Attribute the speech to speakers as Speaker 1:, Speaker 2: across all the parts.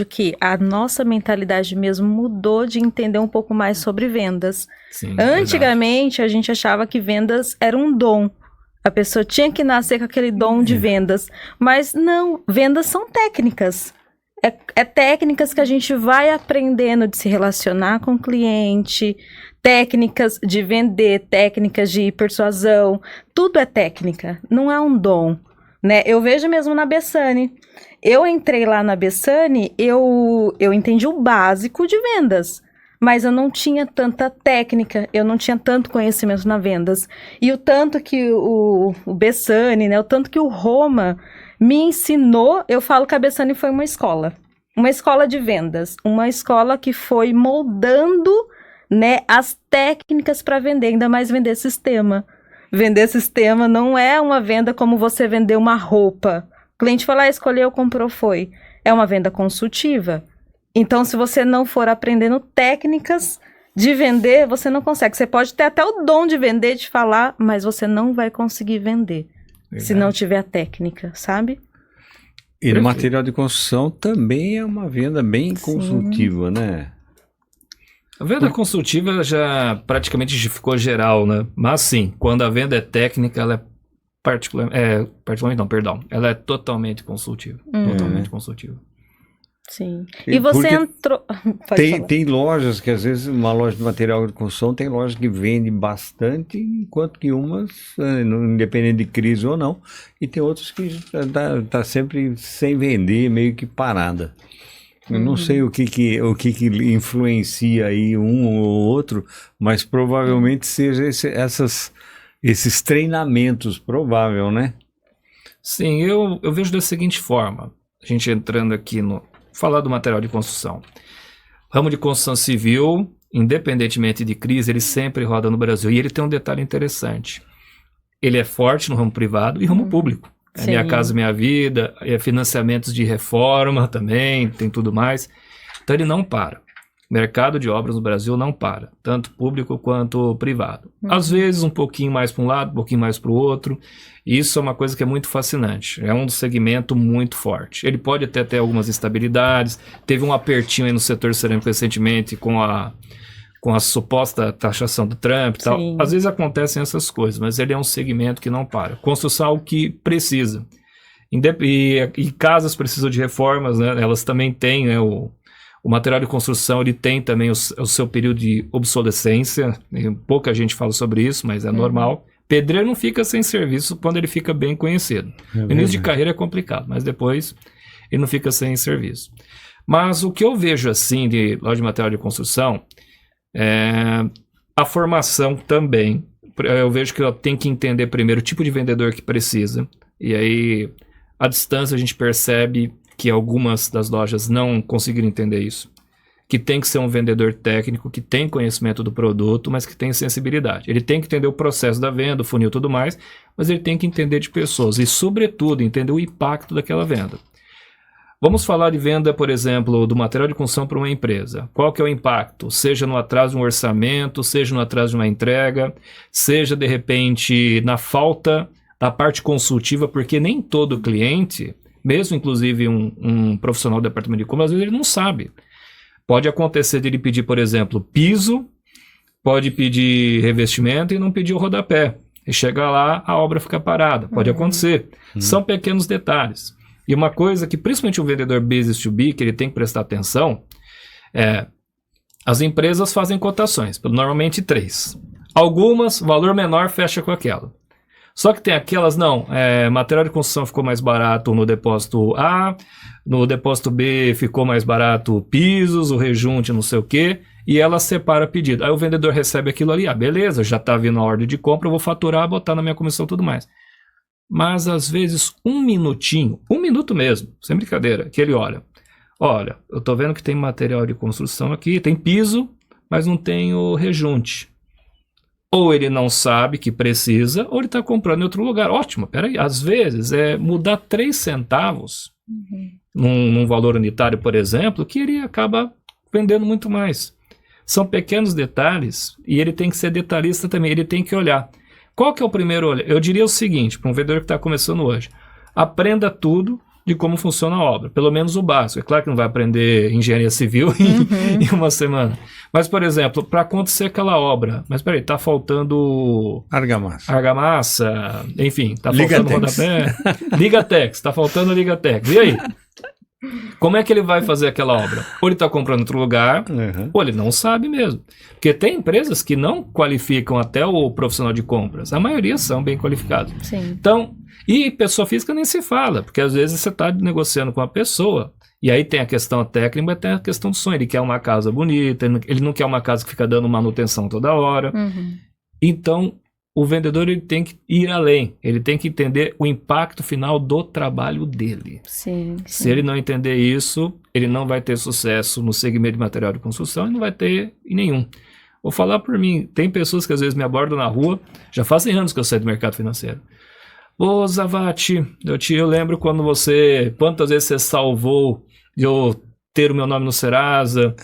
Speaker 1: que a nossa mentalidade mesmo mudou de entender um pouco mais sobre vendas.
Speaker 2: Sim,
Speaker 1: Antigamente, a gente achava que vendas era um dom. A pessoa tinha que nascer com aquele dom de vendas. Mas não, vendas são técnicas. É técnicas que a gente vai aprendendo de se relacionar com o cliente, técnicas de vender, técnicas de persuasão. Tudo é técnica, não é um dom, né? Eu vejo mesmo na Bessane. Eu entrei lá na Bessane, eu entendi o básico de vendas, mas eu não tinha tanta técnica, eu não tinha tanto conhecimento na vendas. E o tanto que o Bessane, né, o tanto que o Roma me ensinou, eu falo que a Bessane foi uma escola de vendas, uma escola que foi moldando, né, as técnicas para vender, ainda mais vender sistema. Vender sistema não é uma venda como você vender uma roupa. O cliente foi lá, escolheu, comprou, foi. É uma venda consultiva. Então, se você não for aprendendo técnicas de vender, você não consegue. Você pode ter até o dom de vender, de falar, mas você não vai conseguir vender. Verdade. Se não tiver a técnica, sabe?
Speaker 3: E no material de construção também é uma venda bem consultiva, né?
Speaker 2: A venda consultiva já praticamente ficou geral, né? Mas sim, quando a venda é técnica, ela é ela é totalmente consultiva. Totalmente consultiva.
Speaker 1: Sim. E você entrou...
Speaker 3: Tem lojas que às vezes, uma loja de material de construção, tem lojas que vende bastante, enquanto que umas, independente de crise ou não, e tem outras que tá sempre sem vender, meio que parada. Eu não sei o que influencia aí um ou outro, mas provavelmente seja esses treinamentos, provável, né?
Speaker 2: Sim, eu vejo da seguinte forma, a gente entrando aqui falar do material de construção. O ramo de construção civil, independentemente de crise, ele sempre roda no Brasil. E ele tem um detalhe interessante. Ele é forte no ramo privado e ramo público. É Minha Casa Minha Vida, financiamentos de reforma também, tem tudo mais. Então ele não para. O mercado de obras no Brasil não para, tanto público quanto privado. Às vezes um pouquinho mais para um lado, um pouquinho mais para o outro. Isso é uma coisa que é muito fascinante. É um segmento muito forte. Ele pode até ter algumas instabilidades. Teve um apertinho aí no setor cerâmico recentemente com a suposta taxação do Trump e tal. Às vezes acontecem essas coisas, mas ele é um segmento que não para. Construção é algo que precisa. E casas precisam de reformas, né? Elas também têm, né, o material de construção, ele tem também o seu período de obsolescência. Pouca gente fala sobre isso, mas é normal. Pedreiro não fica sem serviço quando ele fica bem conhecido. No início de carreira é complicado, mas depois ele não fica sem serviço. Mas o que eu vejo assim de loja de material de construção é a formação também. Eu vejo que eu tenho que entender primeiro o tipo de vendedor que precisa. E aí, à distância, a gente percebe que algumas das lojas não conseguiram entender isso. Que tem que ser um vendedor técnico, que tem conhecimento do produto, mas que tem sensibilidade. Ele tem que entender o processo da venda, o funil e tudo mais, mas ele tem que entender de pessoas e, sobretudo, entender o impacto daquela venda. Vamos falar de venda, por exemplo, do material de construção para uma empresa. Qual que é o impacto? Seja no atraso de um orçamento, seja no atraso de uma entrega, seja, de repente, na falta da parte consultiva, porque nem todo cliente, mesmo inclusive um profissional do departamento de compras, às vezes ele não sabe. Pode acontecer de ele pedir, por exemplo, piso, pode pedir revestimento e não pedir o rodapé. E chegar lá, a obra fica parada. Pode acontecer. São pequenos detalhes. E uma coisa que, principalmente o vendedor business to be, que ele tem que prestar atenção, as empresas fazem cotações, normalmente 3. Algumas, valor menor, fecha com aquela. Só que tem aquelas, material de construção ficou mais barato no depósito A, no depósito B ficou mais barato pisos, o rejunte, não sei o quê, e ela separa pedido. Aí o vendedor recebe aquilo ali, beleza, já está vindo a ordem de compra, eu vou faturar, botar na minha comissão e tudo mais. Mas às vezes um minuto mesmo, sem brincadeira, que ele olha, eu estou vendo que tem material de construção aqui, tem piso, mas não tem o rejunte. Ou ele não sabe que precisa, ou ele está comprando em outro lugar. Ótimo, peraí. Às vezes é mudar 3 centavos num valor unitário, por exemplo, que ele acaba vendendo muito mais. São pequenos detalhes e ele tem que ser detalhista também. Ele tem que olhar. Qual que é o primeiro olhar? Eu diria o seguinte, para um vendedor que está começando hoje. Aprenda tudo de como funciona a obra, pelo menos o básico. É claro que não vai aprender engenharia civil em uma semana. Mas, por exemplo, para acontecer aquela obra, mas peraí, tá faltando argamassa, enfim, tá faltando rodapé, Ligatex, tá faltando Ligatex. E aí? Como é que ele vai fazer aquela obra? Ou ele está comprando em outro lugar, ou ele não sabe mesmo. Porque tem empresas que não qualificam até o profissional de compras. A maioria são bem qualificados.
Speaker 1: Sim.
Speaker 2: Então, e pessoa física nem se fala, porque às vezes você está negociando com a pessoa, e aí tem a questão técnica, mas tem a questão do sonho. Ele quer uma casa bonita, ele não quer uma casa que fica dando manutenção toda hora. Então, o vendedor ele tem que ir além, ele tem que entender o impacto final do trabalho dele.
Speaker 1: Sim.
Speaker 2: Se ele não entender isso, ele não vai ter sucesso no segmento de material de construção e não vai ter em nenhum. Vou falar por mim, tem pessoas que às vezes me abordam na rua, já fazem anos que eu saí do mercado financeiro. Ô Zavati, eu lembro quantas vezes você salvou de eu ter o meu nome no Serasa,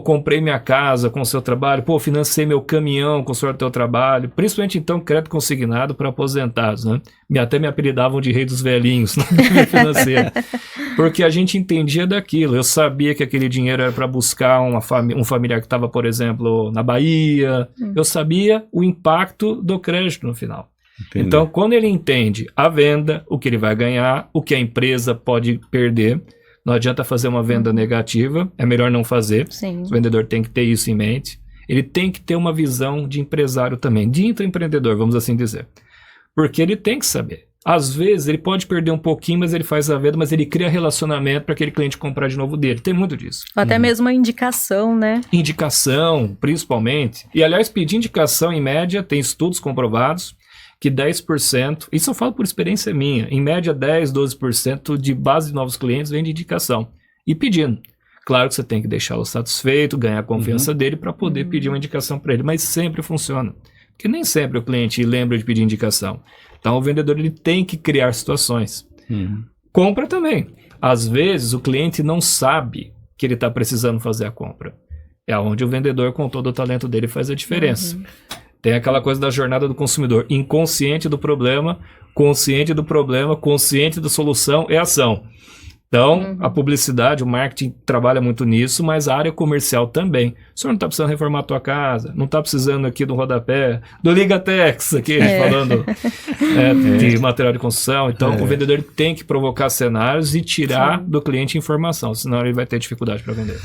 Speaker 2: comprei minha casa com o seu trabalho, financei meu caminhão com o teu trabalho, principalmente então crédito consignado para aposentados, né? Até me apelidavam de rei dos velhinhos no financeiro, porque a gente entendia daquilo, eu sabia que aquele dinheiro era para buscar um familiar que estava, por exemplo, na Bahia, eu sabia o impacto do crédito no final. Entendi. Então, quando ele entende a venda, o que ele vai ganhar, o que a empresa pode perder, não adianta fazer uma venda negativa, é melhor não fazer.
Speaker 1: Sim.
Speaker 2: O vendedor tem que ter isso em mente. Ele tem que ter uma visão de empresário também, de intraempreendedor, vamos assim dizer. Porque ele tem que saber. Às vezes, ele pode perder um pouquinho, mas ele faz a venda, mas ele cria relacionamento para aquele cliente comprar de novo dele. Tem muito disso.
Speaker 1: Até mesmo a indicação, né?
Speaker 2: Indicação, principalmente. E, aliás, pedir indicação, em média, tem estudos comprovados, que 10%, isso eu falo por experiência minha, em média 10, 12% de base de novos clientes vem de indicação. E pedindo. Claro que você tem que deixá-lo satisfeito, ganhar a confiança dele para poder pedir uma indicação para ele, mas sempre funciona. Porque nem sempre o cliente lembra de pedir indicação. Então o vendedor ele tem que criar situações. Compra também. Às vezes o cliente não sabe que ele está precisando fazer a compra. É onde o vendedor, com todo o talento dele, faz a diferença. Tem aquela coisa da jornada do consumidor. Inconsciente do problema, consciente do problema, consciente da solução é ação. Então, a publicidade, o marketing trabalha muito nisso, mas a área comercial também. O senhor não está precisando reformar a tua casa, não está precisando aqui do rodapé, do Ligatex, aqui falando de material de construção. Então, o vendedor tem que provocar cenários e tirar do cliente informação, senão ele vai ter dificuldade para vender.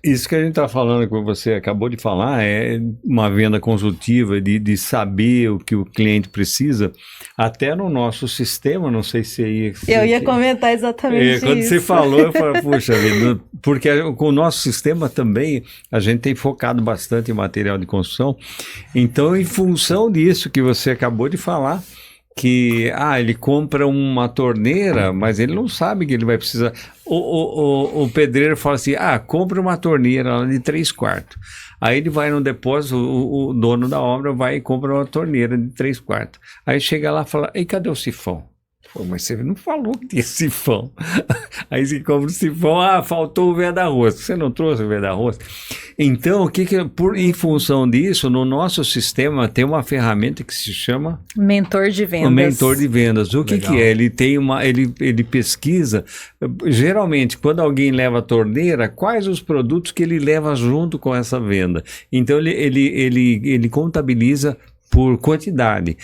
Speaker 3: Isso que a gente está falando, que você acabou de falar, é uma venda consultiva, de saber o que o cliente precisa, até no nosso sistema, não sei se...
Speaker 1: Eu ia comentar exatamente isso.
Speaker 3: Quando você falou, eu falei, puxa vida, porque com o nosso sistema também, a gente tem focado bastante em material de construção. Então, em função disso que você acabou de falar, que ele compra uma torneira, mas ele não sabe que ele vai precisar. O pedreiro fala assim, compra uma torneira de 3/4. Aí ele vai no depósito, o dono da obra vai e compra uma torneira de 3/4. Aí chega lá e fala, e cadê o sifão? Pô, mas você não falou que tinha sifão. Aí você compra o sifão, faltou o veda-rosto. Você não trouxe o veda-rosto? Então, em função disso, no nosso sistema tem uma ferramenta que se chama...
Speaker 1: Mentor de vendas.
Speaker 3: O mentor de vendas. O que é? Ele tem ele pesquisa, geralmente, quando alguém leva a torneira, quais os produtos que ele leva junto com essa venda. Então, ele contabiliza por quantidade.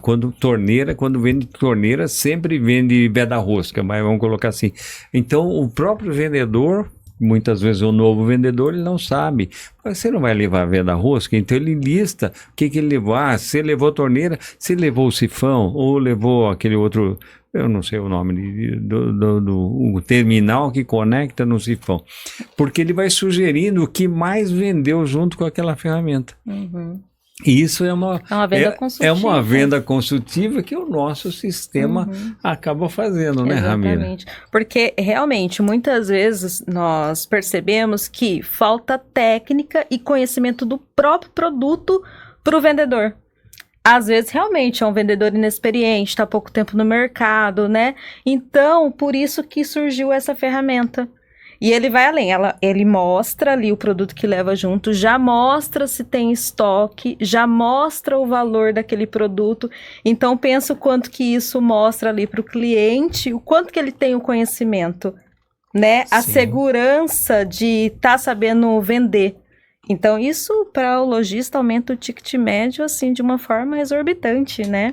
Speaker 3: Quando vende torneira, sempre vende veda-rosca, mas vamos colocar assim. Então, o próprio vendedor, muitas vezes o novo vendedor, ele não sabe. Você não vai levar veda-rosca? Então, ele lista o que ele levou. Se levou torneira, se levou o sifão, ou levou aquele outro... Eu não sei o nome do terminal que conecta no sifão. Porque ele vai sugerindo o que mais vendeu junto com aquela ferramenta. E isso é uma venda consultiva. É uma venda consultiva que o nosso sistema acaba fazendo, né, Ramira?
Speaker 1: Exatamente. Porque, realmente, muitas vezes nós percebemos que falta técnica e conhecimento do próprio produto para o vendedor. Às vezes, realmente, é um vendedor inexperiente, está há pouco tempo no mercado, né? Então, por isso que surgiu essa ferramenta. E ele vai além, ele mostra ali o produto que leva junto, já mostra se tem estoque, já mostra o valor daquele produto. Então, pensa o quanto que isso mostra ali para o cliente, o quanto que ele tem o conhecimento, né? A
Speaker 2: Sim.
Speaker 1: segurança de estar sabendo vender. Então, isso para o lojista aumenta o ticket médio, assim, de uma forma exorbitante, né?